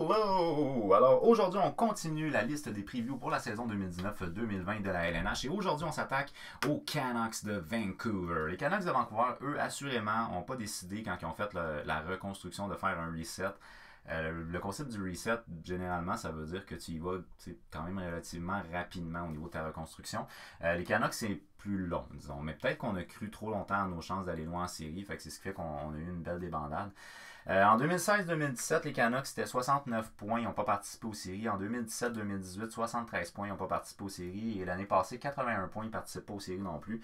Hello! Alors aujourd'hui, on continue la liste des previews pour la saison 2019-2020 de la LNH et aujourd'hui, on s'attaque aux Canucks de Vancouver. Les Canucks de Vancouver, eux, assurément, n'ont pas décidé quand ils ont fait la reconstruction de faire un reset. Le concept du reset, généralement, ça veut dire que tu y vas quand même relativement rapidement au niveau de ta reconstruction. Les Canucks, c'est plus long, disons. Mais peut-être qu'on a cru trop longtemps à nos chances d'aller loin en série. Fait que c'est ce qui fait qu'on a eu une belle débandade. En 2016-2017, les Canucks, c'était 69 points, ils n'ont pas participé aux séries. En 2017-2018, 73 points, ils n'ont pas participé aux séries. Et l'année passée, 81 points, ils ne participent pas aux séries non plus.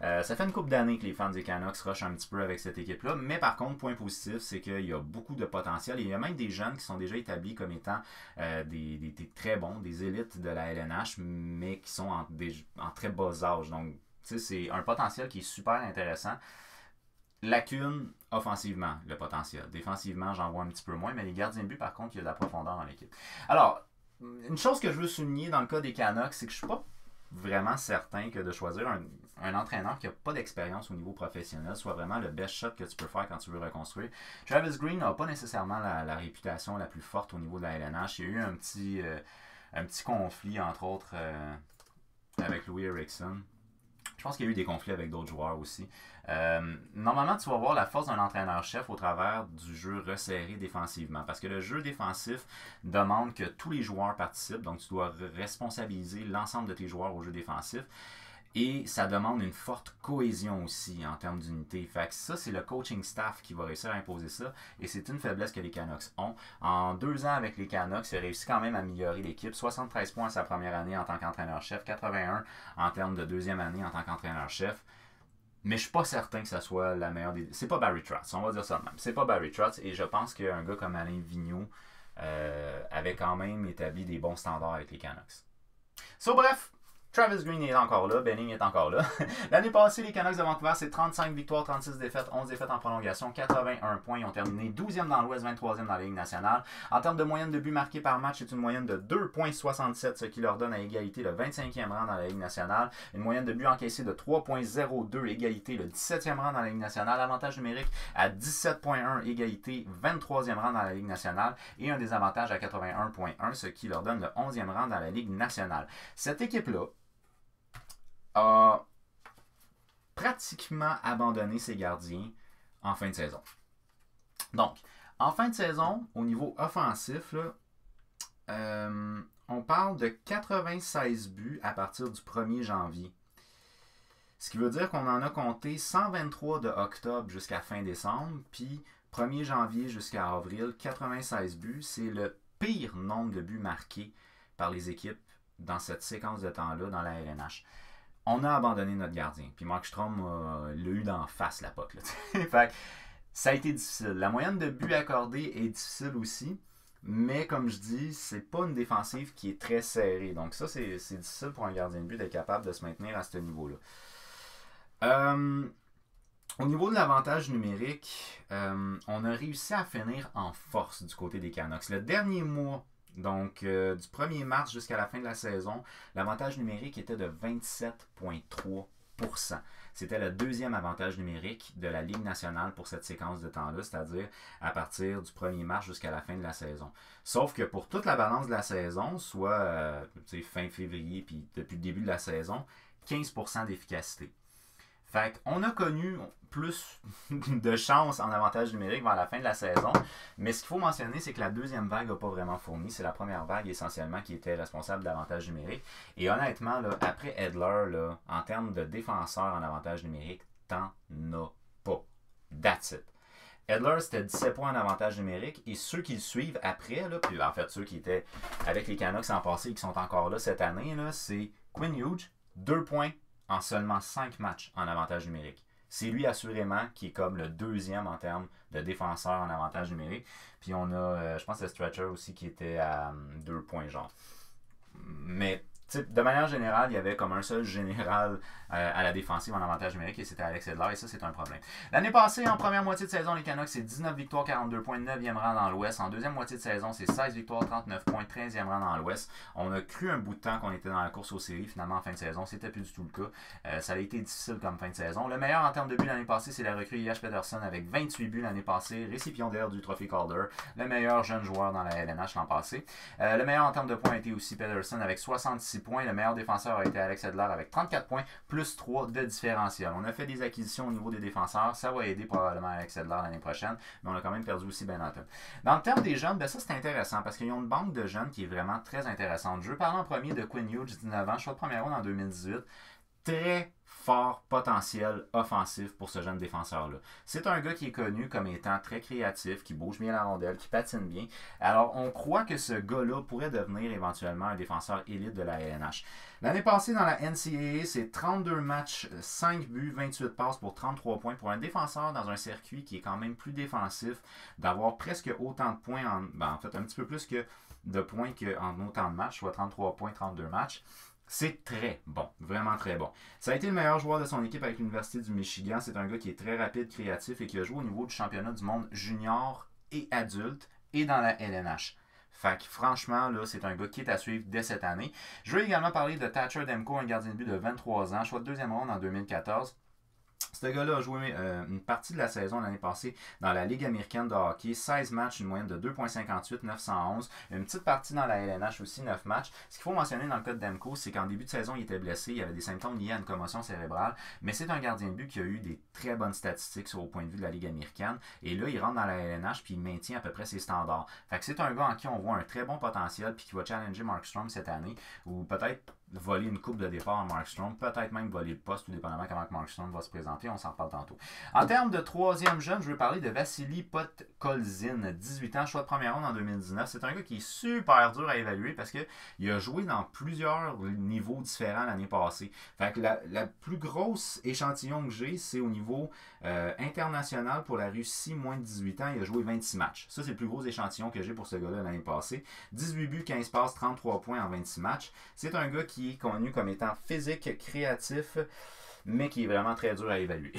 Ça fait une couple d'années que les fans des Canucks rushent un petit peu avec cette équipe-là. Mais par contre, point positif, c'est qu'il y a beaucoup de potentiel. Et il y a même des jeunes qui sont déjà établis comme étant des très bons, des élites de la LNH, mais qui sont en très bas âge. Donc, c'est un potentiel qui est super intéressant. Lacune offensivement, le potentiel. Défensivement, j'en vois un petit peu moins, mais les gardiens de but, par contre, il y a de la profondeur dans l'équipe. Alors, une chose que je veux souligner dans le cas des Canucks, c'est que je ne suis pas vraiment certain que de choisir un entraîneur qui n'a pas d'expérience au niveau professionnel soit vraiment le best shot que tu peux faire quand tu veux reconstruire. Travis Green n'a pas nécessairement la réputation la plus forte au niveau de la LNH. Il y a eu un petit conflit, entre autres, avec Louis Eriksson. Je pense qu'il y a eu des conflits avec d'autres joueurs aussi. Normalement, tu vas voir la force d'un entraîneur-chef au travers du jeu resserré défensivement. Parce que le jeu défensif demande que tous les joueurs participent. Donc, tu dois responsabiliser l'ensemble de tes joueurs au jeu défensif. Et ça demande une forte cohésion aussi en termes d'unité. Fait que ça, c'est le coaching staff qui va réussir à imposer ça. Et c'est une faiblesse que les Canucks ont. En 2 ans avec les Canucks, il a réussi quand même à améliorer l'équipe. 73 points sa première année en tant qu'entraîneur-chef. 81 en termes de deuxième année en tant qu'entraîneur-chef. Mais je suis pas certain que ça soit la meilleure des... C'est pas Barry Trotz, on va dire ça de même. C'est pas Barry Trotz. Et je pense qu'un gars comme Alain Vigneault avait quand même établi des bons standards avec les Canucks. Bref, Travis Green est encore là, Benning est encore là. L'année passée, les Canucks de Vancouver, c'est 35 victoires, 36 défaites, 11 défaites en prolongation, 81 points. Ils ont terminé 12e dans l'Ouest, 23e dans la Ligue nationale. En termes de moyenne de buts marqués par match, c'est une moyenne de 2,67, ce qui leur donne à égalité le 25e rang dans la Ligue nationale. Une moyenne de buts encaissés de 3,02, égalité le 17e rang dans la Ligue nationale. Avantage numérique à 17,1, égalité 23e rang dans la Ligue nationale. Et un désavantage à 81,1, ce qui leur donne le 11e rang dans la Ligue nationale. Cette équipe-là a pratiquement abandonné ses gardiens en fin de saison. Donc, en fin de saison, au niveau offensif, là, on parle de 96 buts à partir du 1er janvier. Ce qui veut dire qu'on en a compté 123 de octobre jusqu'à fin décembre, puis 1er janvier jusqu'à avril, 96 buts. C'est le pire nombre de buts marqués par les équipes dans cette séquence de temps-là dans la LNH. On a abandonné notre gardien. Puis Mark Strom l'a eu d'en face, la poque. Fait que ça a été difficile. La moyenne de buts accordés est difficile aussi. Mais comme je dis, c'est pas une défensive qui est très serrée. Donc ça, c'est difficile pour un gardien de but d'être capable de se maintenir à ce niveau-là. Au niveau de l'avantage numérique, on a réussi à finir en force du côté des Canucks. Le dernier mois, donc, du 1er mars jusqu'à la fin de la saison, l'avantage numérique était de 27,3%. C'était le deuxième avantage numérique de la Ligue nationale pour cette séquence de temps-là, c'est-à-dire à partir du 1er mars jusqu'à la fin de la saison. Sauf que pour toute la balance de la saison, soit fin février puis depuis le début de la saison, 15% d'efficacité. Fait qu'on a connu plus de chance en avantage numérique vers la fin de la saison. Mais ce qu'il faut mentionner, c'est que la deuxième vague n'a pas vraiment fourni. C'est la première vague essentiellement qui était responsable d'avantage numérique. Et honnêtement, là, après Edler, là, en termes de défenseurs en avantage numérique, t'en as pas. That's it. Edler, c'était 17 points en avantage numérique. Et ceux qui le suivent après, là, puis en fait ceux qui étaient avec les Canucks en passé et qui sont encore là cette année, là, c'est Quinn Hughes, 2 points en seulement 5 matchs en avantage numérique. C'est lui assurément qui est comme le deuxième en termes de défenseur en avantage numérique. Puis on a, je pense, le Stretcher aussi qui était à 2 points genre. Mais de manière générale, il y avait comme un seul général à la défensive en avantage numérique et c'était Alex Edler et ça, c'est un problème. L'année passée, en première moitié de saison, les Canucks, c'est 19 victoires, 42 points, 9e rang dans l'Ouest. En deuxième moitié de saison, c'est 16 victoires, 39 points, 13e rang dans l'Ouest. On a cru un bout de temps qu'on était dans la course aux séries. Finalement, en fin de saison, c'était plus du tout le cas. Ça a été difficile comme fin de saison. Le meilleur en termes de buts l'année passée, c'est la recrue Josh Peterson avec 28 buts l'année passée, récipiendaire du trophée Calder, le meilleur jeune joueur dans la LNH l'an passé. Le meilleur en termes de points a été aussi Peterson avec 66 points. Le meilleur défenseur a été Alex Edler avec 34 points, plus 3 de différentiel. On a fait des acquisitions au niveau des défenseurs. Ça va aider probablement Alex Edler l'année prochaine, mais on a quand même perdu aussi Ben Hutton. Dans le terme des jeunes, ben ça c'est intéressant parce qu'ils ont une banque de jeunes qui est vraiment très intéressante. Je veux parler en premier de Quinn Hughes, 19 ans, choix de première ronde en 2018. Très fort potentiel offensif pour ce jeune défenseur-là. C'est un gars qui est connu comme étant très créatif, qui bouge bien la rondelle, qui patine bien. Alors, on croit que ce gars-là pourrait devenir éventuellement un défenseur élite de la LNH. L'année passée, dans la NCAA, c'est 32 matchs, 5 buts, 28 passes pour 33 points. Pour un défenseur dans un circuit qui est quand même plus défensif, d'avoir presque autant de points, en fait, un petit peu plus que de points qu'en autant de matchs, soit 33 points, 32 matchs. C'est très bon, vraiment très bon. Ça a été le meilleur joueur de son équipe avec l'Université du Michigan. C'est un gars qui est très rapide, créatif et qui a joué au niveau du championnat du monde junior et adulte et dans la LNH. Fait que franchement, là, c'est un gars qui est à suivre dès cette année. Je veux également parler de Thatcher Demko, un gardien de but de 23 ans, choix de deuxième ronde en 2014. Ce gars-là a joué une partie de la saison l'année passée dans la Ligue américaine de hockey. 16 matchs, une moyenne de 2,58, 911. Une petite partie dans la LNH aussi, 9 matchs. Ce qu'il faut mentionner dans le cas de Demko, c'est qu'en début de saison, il était blessé. Il avait des symptômes liés à une commotion cérébrale. Mais c'est un gardien de but qui a eu des très bonnes statistiques au point de vue de la Ligue américaine. Et là, il rentre dans la LNH puis il maintient à peu près ses standards. Fait que c'est un gars en qui on voit un très bon potentiel puis qui va challenger Markstrom cette année. Ou peut-être voler une coupe de départ à Markstrom, peut-être même voler le poste, tout dépendamment comment Markstrom va se présenter, on s'en reparle tantôt. En termes de troisième jeune, je veux parler de Vassili Podkolzin, 18 ans, choix de première ronde en 2019. C'est un gars qui est super dur à évaluer parce qu'il a joué dans plusieurs niveaux différents l'année passée. Fait que la plus grosse échantillon que j'ai, c'est au niveau international pour la Russie, moins de 18 ans, il a joué 26 matchs. Ça, c'est le plus gros échantillon que j'ai pour ce gars-là l'année passée. 18 buts, 15 passes, 33 points en 26 matchs. C'est un gars qui est connu comme étant physique, créatif, mais qui est vraiment très dur à évaluer.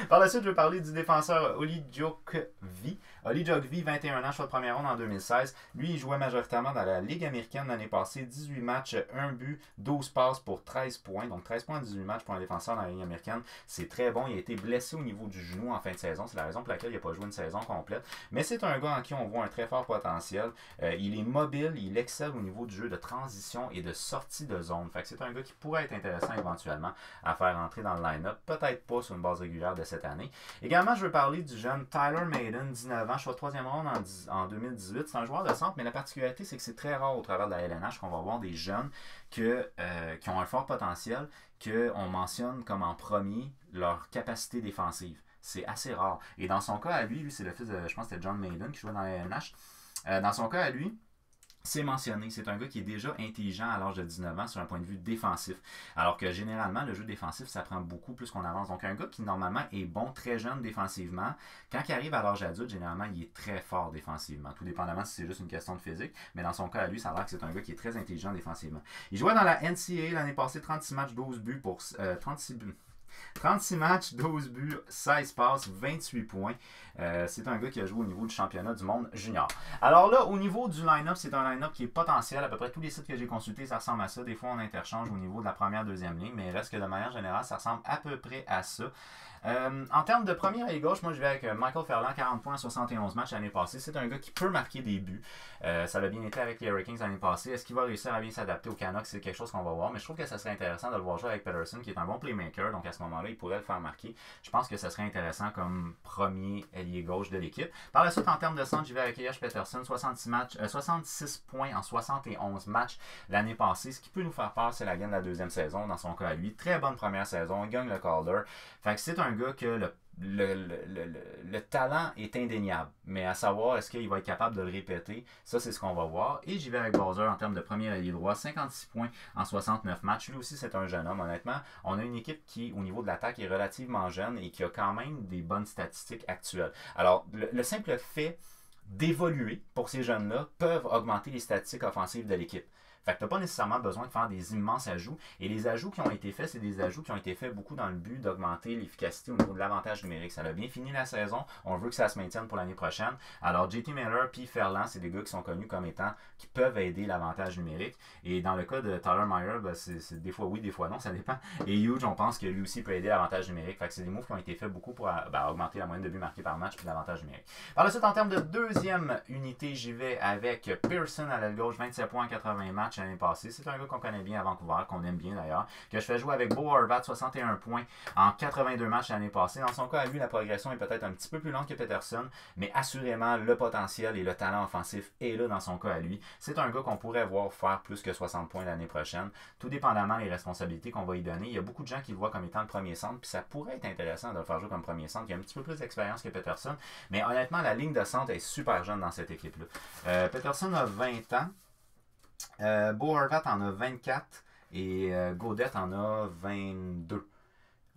Par la suite, je vais parler du défenseur Oli Jokvi. Oli Jokvi, 21 ans, choix de première ronde en 2016. Lui, il jouait majoritairement dans la Ligue américaine l'année passée. 18 matchs, 1 but, 12 passes pour 13 points. Donc 13 points en 18 matchs pour un défenseur dans la Ligue américaine. C'est très bon. Il a été blessé au niveau du genou en fin de saison. C'est la raison pour laquelle il n'a pas joué une saison complète. Mais c'est un gars en qui on voit un très fort potentiel. Il est mobile, il excelle au niveau du jeu de transition et de sortie de zone. Fait que c'est un gars qui pourrait être intéressant éventuellement à faire entrer dans le line-up. Peut-être pas sur une base régulière de cette année. Également, je veux parler du jeune Tyler Maiden, 19 ans, choix de troisième ronde en 2018. C'est un joueur de centre, mais la particularité, c'est que c'est très rare au travers de la LNH qu'on va voir des jeunes qui ont un fort potentiel, qu'on mentionne comme en premier leur capacité défensive. C'est assez rare. Et dans son cas à lui, c'est le fils de, je pense que c'était John Maiden qui jouait dans la LNH. Dans son cas à lui, c'est mentionné, c'est un gars qui est déjà intelligent à l'âge de 19 ans sur un point de vue défensif. Alors que généralement, le jeu défensif, ça prend beaucoup plus qu'on avance. Donc un gars qui normalement est bon très jeune défensivement, quand il arrive à l'âge adulte, généralement, il est très fort défensivement. Tout dépendamment si c'est juste une question de physique, mais dans son cas à lui, ça a l'air que c'est un gars qui est très intelligent défensivement. Il jouait dans la NCAA l'année passée, 36 matchs, 12 buts pour 36 matchs, 12 buts, 16 passes, 28 points. C'est un gars qui a joué au niveau du championnat du monde junior. Alors là, au niveau du line-up, c'est un line-up qui est potentiel. À peu près tous les sites que j'ai consultés, ça ressemble à ça. Des fois, on interchange au niveau de la première, deuxième ligne, mais il reste que de manière générale, ça ressemble à peu près à ça. En termes de première et gauche, moi je vais avec Michael Ferland, 40 points en 71 matchs l'année passée. C'est un gars qui peut marquer des buts. Ça a bien été avec les Hurricanes l'année passée. Est-ce qu'il va réussir à bien s'adapter aux Canucks? C'est quelque chose qu'on va voir. Mais je trouve que ça serait intéressant de le voir jouer avec Peterson, qui est un bon playmaker. Donc à ce moment-là, il pourrait le faire marquer. Je pense que ça serait intéressant comme premier ailier gauche de l'équipe. Par la suite, en termes de centre, j'y vais avec Josh Peterson, 66 points en 71 matchs l'année passée. Ce qui peut nous faire peur, c'est la gagne de la deuxième saison. Dans son cas à lui, très bonne première saison. Il gagne le Calder. Fait que c'est un gars que le talent est indéniable. Mais à savoir, est-ce qu'il va être capable de le répéter? Ça, c'est ce qu'on va voir. Et j'y vais avec Bowser en termes de premier allié droit. 56 points en 69 matchs. Lui aussi, c'est un jeune homme, honnêtement. On a une équipe qui, au niveau de l'attaque, est relativement jeune et qui a quand même des bonnes statistiques actuelles. Alors, le simple fait d'évoluer pour ces jeunes-là peuvent augmenter les statistiques offensives de l'équipe. Fait que tu n'as pas nécessairement besoin de faire des immenses ajouts. Et les ajouts qui ont été faits, c'est des ajouts qui ont été faits beaucoup dans le but d'augmenter l'efficacité au niveau de l'avantage numérique. Ça a bien fini la saison. On veut que ça se maintienne pour l'année prochaine. Alors, JT Miller puis Ferland, c'est des gars qui sont connus comme étant qui peuvent aider l'avantage numérique. Et dans le cas de Tyler Meyer, ben, c'est des fois oui, des fois non, ça dépend. Et Huge, on pense que lui aussi peut aider l'avantage numérique. Fait que c'est des moves qui ont été faits beaucoup pour augmenter la moyenne de buts marqués par match puis l'avantage numérique. Par la suite, en termes de deuxième unité, j'y vais avec Pearson à l'aile gauche, 27 points en 80 matchs l'année passée. C'est un gars qu'on connaît bien à Vancouver, qu'on aime bien d'ailleurs, que je fais jouer avec Bo Horvat, 61 points en 82 matchs l'année passée. Dans son cas, à lui, la progression est peut-être un petit peu plus lente que Peterson, mais assurément, le potentiel et le talent offensif est là dans son cas à lui. C'est un gars qu'on pourrait voir faire plus que 60 points l'année prochaine, tout dépendamment des responsabilités qu'on va lui donner. Il y a beaucoup de gens qui le voient comme étant le premier centre, puis ça pourrait être intéressant de le faire jouer comme premier centre. Il y a un petit peu plus d'expérience que Peterson, mais honnêtement, la ligne de centre est super jeune dans cette équipe-là. Peterson a 20 ans, Bo Horvat en a 24 et Gaudette en a 22.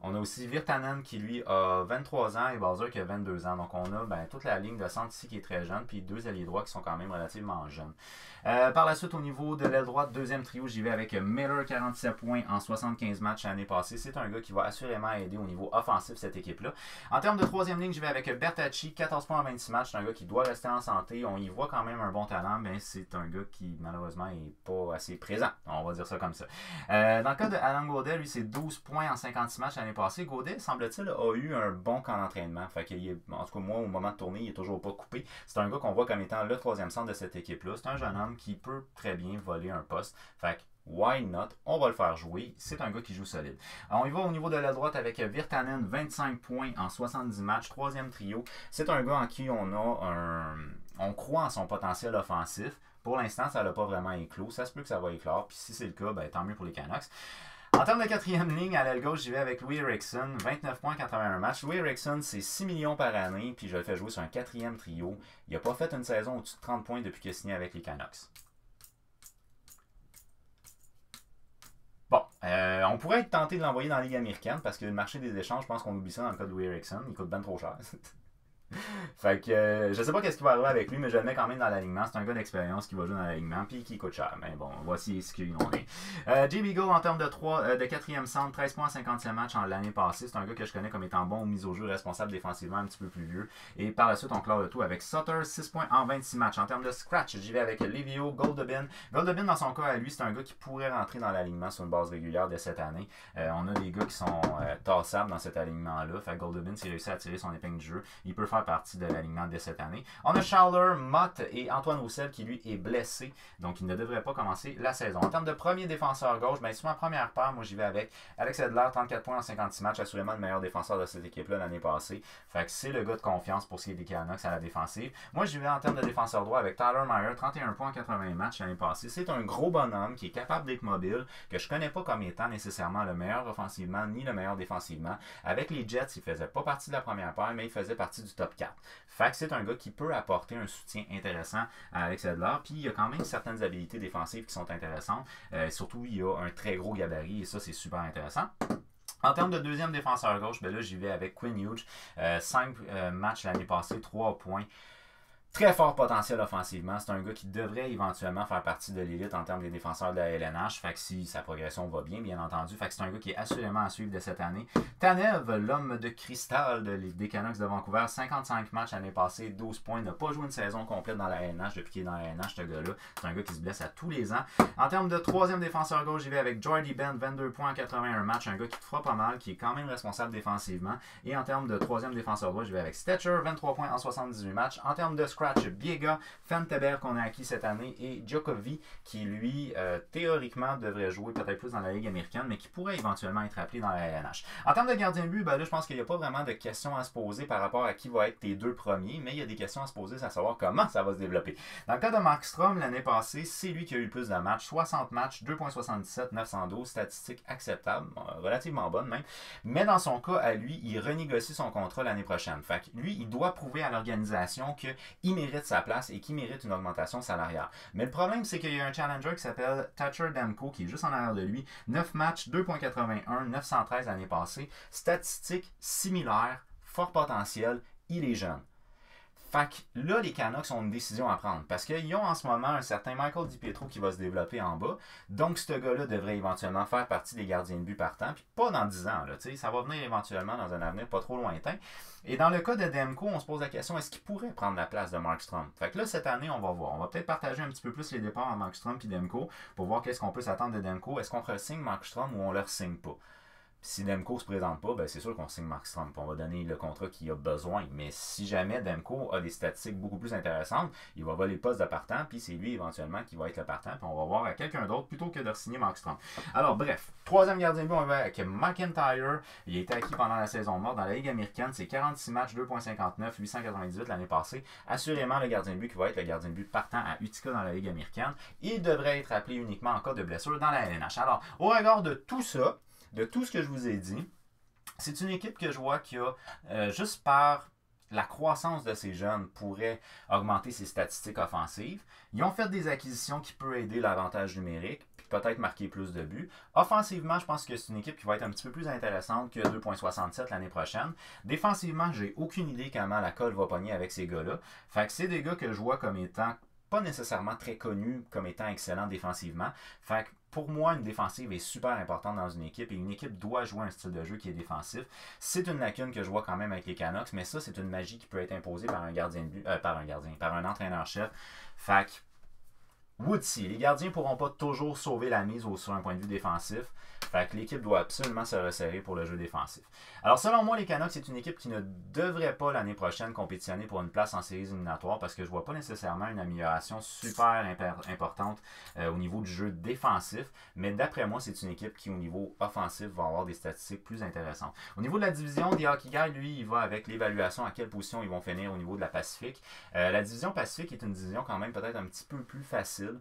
On a aussi Virtanen qui lui a 23 ans et Bowser qui a 22 ans. Donc on a toute la ligne de centre ici qui est très jeune, puis deux alliés droits qui sont quand même relativement jeunes. Par la suite, au niveau de l'aile droite, deuxième trio, j'y vais avec Miller, 47 points en 75 matchs l'année passée. C'est un gars qui va assurément aider au niveau offensif cette équipe-là. En termes de troisième ligne, j'y vais avec Bertacci, 14 points en 26 matchs. C'est un gars qui doit rester en santé. On y voit quand même un bon talent, mais c'est un gars qui malheureusement n'est pas assez présent. On va dire ça comme ça. Dans le cas de Alan Gaudette, lui, c'est 12 points en 56 matchs l'année passée. Gaudette, semble-t-il, a eu un bon camp d'entraînement. Fait qu'il est, en tout cas, moi, au moment de tourner, il n'est toujours pas coupé. C'est un gars qu'on voit comme étant le troisième centre de cette équipe-là. C'est un jeune homme qui peut très bien voler un poste. Fait que, why not? On va le faire jouer. C'est un gars qui joue solide. Alors, on y va au niveau de la droite avec Virtanen, 25 points en 70 matchs. Troisième trio. C'est un gars en qui on croit en son potentiel offensif. Pour l'instant, ça n'a pas vraiment éclos. Ça se peut que ça va éclore. Puis si c'est le cas, ben, tant mieux pour les Canucks. En termes de quatrième ligne, à l'aile gauche, j'y vais avec Louis Eriksson, 29 points, 81 matchs. Louis Eriksson, c'est 6 millions par année, puis je le fais jouer sur un quatrième trio. Il n'a pas fait une saison au-dessus de 30 points depuis qu'il a signé avec les Canucks. Bon, on pourrait être tenté de l'envoyer dans la Ligue américaine, parce que le marché des échanges, je pense qu'on oublie ça dans le cas de Louis Eriksson. Il coûte bien trop cher. Fait que je sais pas qu'est-ce qui va arriver avec lui, mais je le mets quand même dans l'alignement. C'est un gars d'expérience qui va jouer dans l'alignement puis qui coûte cher. Mais bon, voici ce qu'il en est. JB Go en termes de 4e centre, 13 points en 57 matchs en l'année passée. C'est un gars que je connais comme étant bon aux mises au jeu, responsable défensivement, un petit peu plus vieux. Et par la suite, on clore le tout avec Sutter, 6 points en 26 matchs. En termes de scratch, j'y vais avec Livio Goldobin. Goldobin, dans son cas à lui, c'est un gars qui pourrait rentrer dans l'alignement sur une base régulière de cette année. On a des gars qui sont tassables dans cet alignement-là. Fait que Goldobin, s'il réussit à tirer son épingle du jeu, il peut faire partie de l'alignement de cette année. On a Schaller, Mott et Antoine Roussel qui lui est blessé, donc il ne devrait pas commencer la saison. En termes de premier défenseur gauche, ben, sur ma première paire, moi j'y vais avec Alex Edler, 34 points en 56 matchs, assurément le meilleur défenseur de cette équipe-là l'année passée. Fait que c'est le gars de confiance pour ce qui est des Canucks à la défensive. Moi j'y vais en termes de défenseur droit avec Tyler Meyer, 31 points en 80 matchs l'année passée. C'est un gros bonhomme qui est capable d'être mobile, que je connais pas comme étant nécessairement le meilleur offensivement ni le meilleur défensivement. Avec les Jets, il faisait pas partie de la première paire, mais il faisait partie du top 4. Fait que c'est un gars qui peut apporter un soutien intéressant à Alex Edler. Puis il y a quand même certaines habilités défensives qui sont intéressantes. Surtout, il y a un très gros gabarit et ça, c'est super intéressant. En termes de deuxième défenseur gauche, ben là, j'y vais avec Quinn Hughes. 5 matchs l'année passée, 3 points. Très fort potentiel offensivement. C'est un gars qui devrait éventuellement faire partie de l'élite en termes des défenseurs de la LNH. Fait que si sa progression va bien entendu. Fait que c'est un gars qui est assurément à suivre de cette année. Tanev, l'homme de cristal des Canucks de Vancouver, 55 matchs l'année passée, 12 points. N'a pas joué une saison complète dans la LNH depuis qu'il est dans la LNH, ce gars-là. C'est un gars qui se blesse à tous les ans. En termes de troisième défenseur gauche, j'y vais avec Jordy Ben, 22 points en 81 matchs. Un gars qui te fera pas mal, qui est quand même responsable défensivement. Et en termes de troisième défenseur droit, je vais avec Stetcher, 23 points en 78 matchs. En termes de scratch, Biega, Fanteber qu'on a acquis cette année et Djokovic qui lui théoriquement devrait jouer peut-être plus dans la Ligue américaine mais qui pourrait éventuellement être appelé dans la LNH. En termes de gardien de but, ben là je pense qu'il n'y a pas vraiment de questions à se poser par rapport à qui va être tes deux premiers, mais il y a des questions à se poser à savoir comment ça va se développer. Dans le cas de Markstrom l'année passée, c'est lui qui a eu le plus de matchs, 60 matchs, 2.77, 912, statistiques acceptables, relativement bonnes même, mais dans son cas à lui, il renégocie son contrat l'année prochaine. Fait que lui, il doit prouver à l'organisation qu'il mérite sa place et qui mérite une augmentation salariale. Mais le problème, c'est qu'il y a un challenger qui s'appelle Thatcher Demko qui est juste en arrière de lui. 9 matchs, 2.81, 913 l'année passée. Statistiques similaires, fort potentiel, il est jeune. Fait que là, les Canucks ont une décision à prendre parce qu'ils ont en ce moment un certain Michael DiPietro qui va se développer en bas. Donc, ce gars-là devrait éventuellement faire partie des gardiens de but partants, puis pas dans 10 ans. Là, ça va venir éventuellement dans un avenir pas trop lointain. Et dans le cas de Demko, on se pose la question, est-ce qu'il pourrait prendre la place de Markstrom? Fait que là, cette année, on va voir. On va peut-être partager un petit peu plus les départs en Markstrom et Demko pour voir qu'est-ce qu'on peut s'attendre de Demko. Est-ce qu'on re-signe Markstrom ou on ne le re-signe pas? Si Demko ne se présente pas, ben c'est sûr qu'on signe Markstrom. On va donner le contrat qu'il a besoin. Mais si jamais Demko a des statistiques beaucoup plus intéressantes, il va voler le poste de partant, puis c'est lui éventuellement qui va être le partant, puis on va voir à quelqu'un d'autre plutôt que de signer Markstrom. Alors bref, troisième gardien de but, on va avec McIntyre. Il a été acquis pendant la saison morte dans la Ligue américaine. C'est 46 matchs, 2,59, 898 l'année passée. Assurément le gardien de but qui va être le gardien de but partant à Utica dans la Ligue américaine. Il devrait être appelé uniquement en cas de blessure dans la LNH. Alors, au regard de tout ça, de tout ce que je vous ai dit, c'est une équipe que je vois qui a, juste par la croissance de ces jeunes, pourrait augmenter ses statistiques offensives. Ils ont fait des acquisitions qui peuvent aider l'avantage numérique, puis peut-être marquer plus de buts. Offensivement, je pense que c'est une équipe qui va être un petit peu plus intéressante que 2,67 l'année prochaine. Défensivement, j'ai aucune idée comment la colle va pogner avec ces gars-là. Fait que c'est des gars que je vois comme étant pas nécessairement très connus comme étant excellents défensivement. Fait que pour moi, une défensive est super importante dans une équipe et une équipe doit jouer un style de jeu qui est défensif. C'est une lacune que je vois quand même avec les Canucks, mais ça, c'est une magie qui peut être imposée par un gardien de but, par un entraîneur-chef. Fait que Woodsy, les gardiens ne pourront pas toujours sauver la mise sur un point de vue défensif. Fait que l'équipe doit absolument se resserrer pour le jeu défensif. Alors selon moi, les Canucks, c'est une équipe qui ne devrait pas l'année prochaine compétitionner pour une place en séries éliminatoires parce que je ne vois pas nécessairement une amélioration super importante au niveau du jeu défensif. Mais d'après moi, c'est une équipe qui, au niveau offensif, va avoir des statistiques plus intéressantes. Au niveau de la division, The Hockey Guy, lui, il va avec l'évaluation à quelle position ils vont finir au niveau de la Pacifique. La division Pacifique est une division quand même peut-être un petit peu plus facile.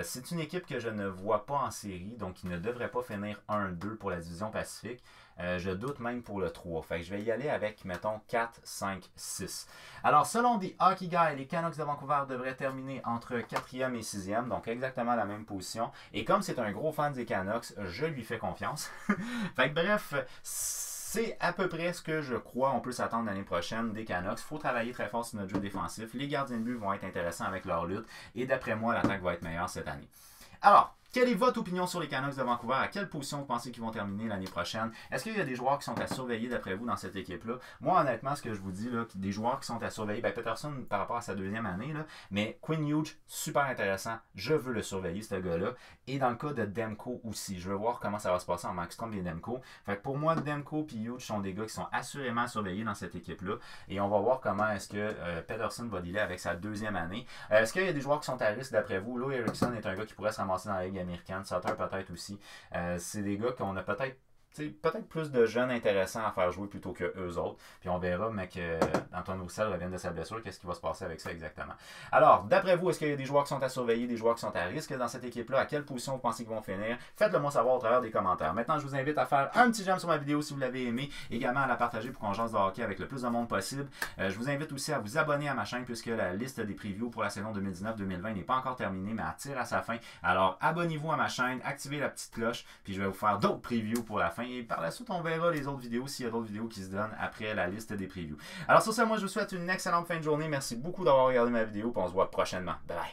C'est une équipe que je ne vois pas en série, donc il ne devrait pas finir 1-2 pour la division Pacifique. Je doute même pour le 3. Fait que je vais y aller avec, mettons, 4, 5, 6. Alors, selon des Hockey Guys, les Canucks de Vancouver devraient terminer entre 4e et 6e, donc exactement la même position. Et comme c'est un gros fan des Canucks, je lui fais confiance. Fait que bref, c'est à peu près ce que je crois on peut s'attendre l'année prochaine des Canucks. Il faut travailler très fort sur notre jeu défensif. Les gardiens de but vont être intéressants avec leur lutte. Et d'après moi, l'attaque va être meilleure cette année. Alors, quelle est votre opinion sur les Canucks de Vancouver? À quelle position vous pensez qu'ils vont terminer l'année prochaine? Est-ce qu'il y a des joueurs qui sont à surveiller d'après vous dans cette équipe-là? Moi, honnêtement, ce que je vous dis, là, des joueurs qui sont à surveiller, ben Peterson par rapport à sa deuxième année, là, mais Quinn Hughes, super intéressant. Je veux le surveiller, ce gars-là. Et dans le cas de Demko aussi, je veux voir comment ça va se passer en Markstrom et Demko. Fait que pour moi, Demko et Hughes sont des gars qui sont assurément surveillés dans cette équipe-là. Et on va voir comment est-ce que Peterson va dealer avec sa deuxième année. Est-ce qu'il y a des joueurs qui sont à risque d'après vous? Lou Eriksson est un gars qui pourrait se ramasser dans la Ligue américaine. Sutter peut-être aussi. C'est des gars qu'on a peut-être plus de jeunes intéressants à faire jouer plutôt que eux autres. Puis on verra, mais que Antoine Roussel revienne de sa blessure, qu'est-ce qui va se passer avec ça exactement. Alors, d'après vous, est-ce qu'il y a des joueurs qui sont à surveiller, des joueurs qui sont à risque dans cette équipe-là? À quelle position vous pensez qu'ils vont finir? Faites-le moi savoir au travers des commentaires. Maintenant, je vous invite à faire un petit j'aime sur ma vidéo si vous l'avez aimé. Également à la partager pour qu'on jase de hockey avec le plus de monde possible. Je vous invite aussi à vous abonner à ma chaîne puisque la liste des previews pour la saison 2019-2020 n'est pas encore terminée, mais elle tire à sa fin. Alors, abonnez-vous à ma chaîne, activez la petite cloche, puis je vais vous faire d'autres previews pour la fin. Et par la suite, on verra les autres vidéos s'il y a d'autres vidéos qui se donnent après la liste des previews. Alors sur ce, moi je vous souhaite une excellente fin de journée. Merci beaucoup d'avoir regardé ma vidéo, puis on se voit prochainement. Bye bye!